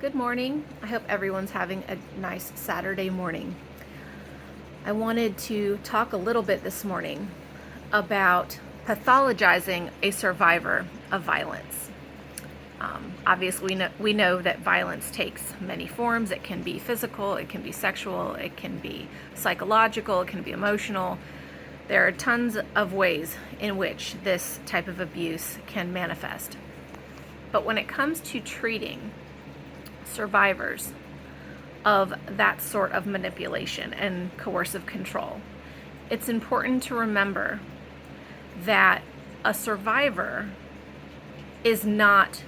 Good morning. I hope everyone's having a nice Saturday morning. I wanted to talk a little bit this morning about pathologizing a survivor of violence. Obviously, we know that violence takes many forms. It can be physical, it can be sexual, it can be psychological, it can be emotional. There are tons of ways in which this type of abuse can manifest. But when it comes to treating survivors of that sort of manipulation and coercive control, it's important to remember that a survivor is not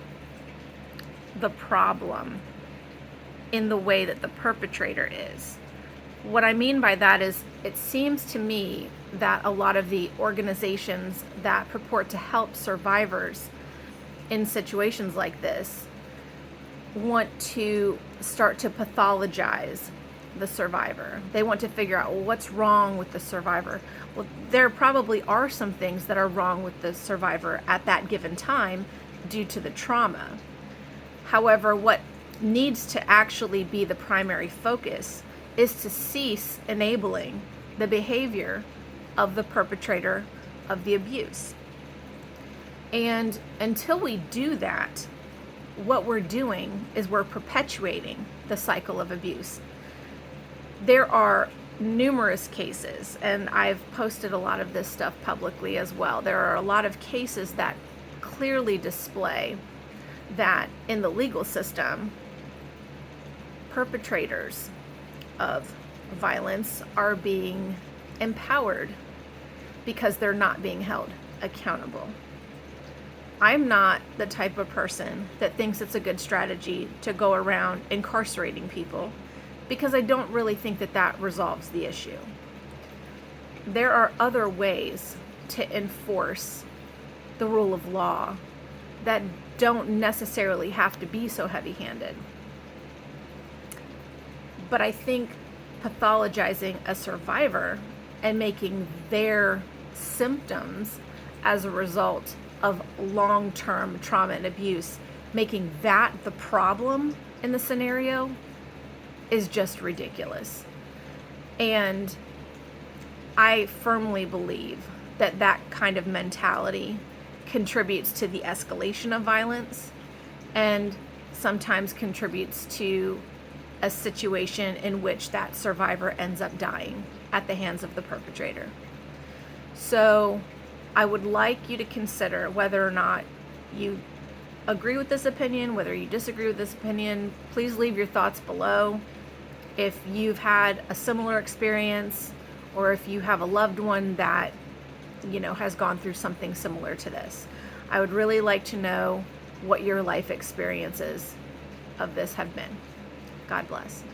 the problem in the way that the perpetrator is. What I mean by that is, it seems to me that a lot of the organizations that purport to help survivors in situations like this want to start to pathologize the survivor. They want to figure out, well, what's wrong with the survivor. Well, there probably are some things that are wrong with the survivor at that given time due to the trauma. However, what needs to actually be the primary focus is to cease enabling the behavior of the perpetrator of the abuse. And until we do that, what we're doing is we're perpetuating the cycle of abuse. There are numerous cases, and I've posted a lot of this stuff publicly as well. There are a lot of cases that clearly display that in the legal system, perpetrators of violence are being empowered because they're not being held accountable. I'm not the type of person that thinks it's a good strategy to go around incarcerating people, because I don't really think that that resolves the issue. There are other ways to enforce the rule of law that don't necessarily have to be so heavy-handed. But I think pathologizing a survivor and making their symptoms as a result of long-term trauma and abuse, making that the problem in the scenario, is just ridiculous. And I firmly believe that that kind of mentality contributes to the escalation of violence, and sometimes contributes to a situation in which that survivor ends up dying at the hands of the perpetrator. So I would like you to consider whether or not you agree with this opinion, whether you disagree with this opinion. Please leave your thoughts below. If you've had a similar experience, or if you have a loved one that, has gone through something similar to this, I would really like to know what your life experiences of this have been. God bless.